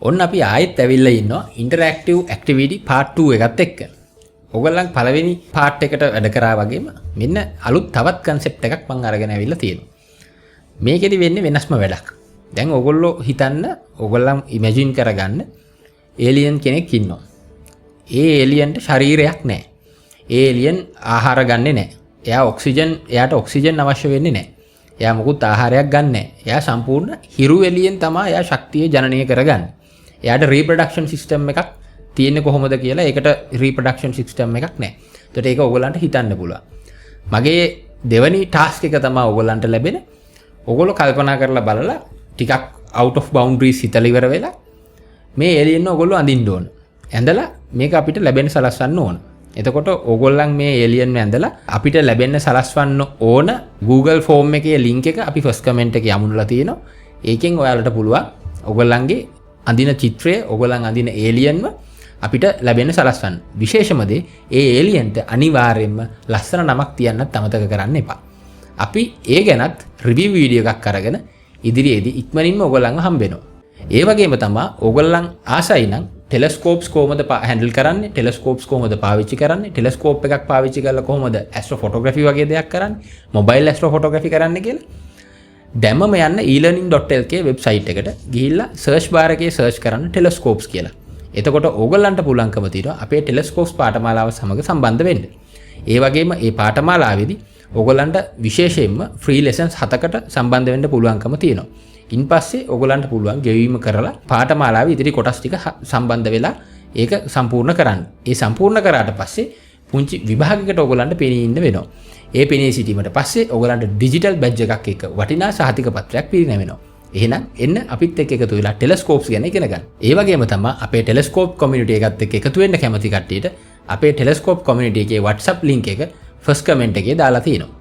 ඔන්න අපි ආයෙත් ඇවිල්ලා ඉන්නවා ඉන්ටරැක්ටිව් ඇක්ටිවිටි පාර්ට් 2 එකත් එක්ක. ඔයගොල්ලන් පළවෙනි පාර්ට් එකට වැඩ කරා වගේම මෙන්න අලුත් තවත් කන්සෙප්ට් එකක් මම අරගෙන ඇවිල්ලා තියෙනවා. මේකෙදි වෙන්නේ වෙනස්ම වැඩක්. දැන් ඔයගොල්ලෝ හිතන්න ඔයගොල්ලන් ඉමැජින් කරගන්න ඒලියන් කෙනෙක් ඉන්නවා. ඒ ඒලියන්ට ශරීරයක් නැහැ. ඒ ඒලියන් ආහාර ගන්නෙ නැහැ. එයාට ඔක්සිජන් අවශ්‍ය වෙන්නේ නැහැ. එයා මොකුත් ආහාරයක් ගන්න නැහැ. එයා සම්පූර්ණ හිරු එළියෙන් තමයි එයා ශක්තිය ජනනය කරගන්නේ. එයාට රීප්‍රොඩක්ෂන් සිස්ටම් එකක් තියෙන්නේ කොහොමද කියලා ඒකට රීප්‍රොඩක්ෂන් සිස්ටම් එකක් නැහැ. ඒකට ඒක ඔයගොල්ලන්ට හිතන්න පුළුවන්. මගේ දෙවැනි ටාස්ක් එක තමයි ඔයගොල්ලන්ට ලැබෙන. ඔයගොල්ලෝ කල්පනා කරලා බලලා ටිකක් out of boundaries හිතලා ඉවර වෙලා මේ එළියෙන් ඔයගොල්ලෝ අඳින්න ඕන. ඇඳලා මේක අපිට ලැබෙන්න සලස්වන්න ඕන. එතකොට ඕගොල්ලන් මේ ඒලියන් ඇඳලා අපිට ලැබෙන්න සලස්වන්න ඕන Google ෆෝම් එකේ ලින්ක් එක අපි ෆස්ට් කමෙන්ට් එකේ යමුනලා තියෙනවා. ඒකෙන් ඔයාලට පුළුවන් ඔයගොල්ලන්ගේ අඳින චිත්‍රය ඔයගොල්ලන් අඳින ඒලියන්ව අපිට ලැබෙන්න සලස්වන්න. විශේෂම දේ ඒ ඒලියන්ට අනිවාර්යයෙන්ම ලස්සන නමක් තියන්නත් අමතක කරන්න එපා. අපි ඒ ගැනත් රිවිව් වීඩියෝ එකක් අරගෙන ඉදිරියේදී ඉක්මනින්ම ඔයගොල්ලන්ව හම්බ වෙනවා. ඒ වගේම තමයි ඔයගොල්ලන් ආසයි නම් ටෙලස්කෝප්ස් කොහොමද හැන්ඩල් කරන්නේ, ටෙලස්කෝප්ස් කොහොමද පාවිච්චි කරන්නේ, ටෙලස්කෝප් එකක් පාවිච්චි කරලා කොහොමද ඇස්ට්‍රෝ ෆොටෝග්‍රැෆි වගේ දෙයක් කරන්නේ, මොබයිල් ඇස්ට්‍රෝ ෆොටෝග්‍රැෆි කරන්නේ කියලා දැම්මම යන්න elearning.lk වෙබ්සයිට් එකට ගිහිල්ලා සර්ච් බාර් එකේ සර්ච් කරන්න ටෙලස්කෝප්ස් කියලා. එතකොට ඕගොල්ලන්ට පුළුවන්කම තියෙනවා අපේ ටෙලස්කෝප්ස් පාඨමාලාව සමග සම්බන්ධ වෙන්න. ඒ වගේම මේ පාඨමාලාවේදී ඕගොල්ලන්ට විශේෂයෙන්ම ෆ්‍රී ලෙසන්ස් 7කට සම්බන්ධ වෙන්න පුළුවන්කම තියෙනවා. ඉන්පස්සේ ඔයගොල්ලන්ට පුළුවන් ගෙවීම කරලා පාඨමාලාවේ ඉදිරි කොටස් ටික සම්බන්ධ වෙලා ඒක සම්පූර්ණ කරන්න. ඒ සම්පූර්ණ කරාට පස්සේ පුංචි විභාගයකට ඔයගොල්ලන්ට පෙනී ඉන්න වෙනවා. ඒ පෙනී සිටීමට පස්සේ ඔයගොල්ලන්ට ඩිජිටල් බැජ් එකක් එක්ක වටිනා සහතික පත්‍රයක් පිරිනැමෙනවා. එහෙනම් එන්න අපිත් එක්ක එකතු වෙලා ටෙලස්කෝප්ස් ගැන ඉගෙන ගන්න. ඒ වගේම තමයි අපේ ටෙලස්කෝප් කමියුනිටි එකත් එක්ක එකතු වෙන්න කැමති කට්ටියට අපේ ටෙලස්කෝප් කමියුනිටි එකේ WhatsApp link එක ෆස්ට් කමෙන්ට් එකේ දාලා තියෙනවා.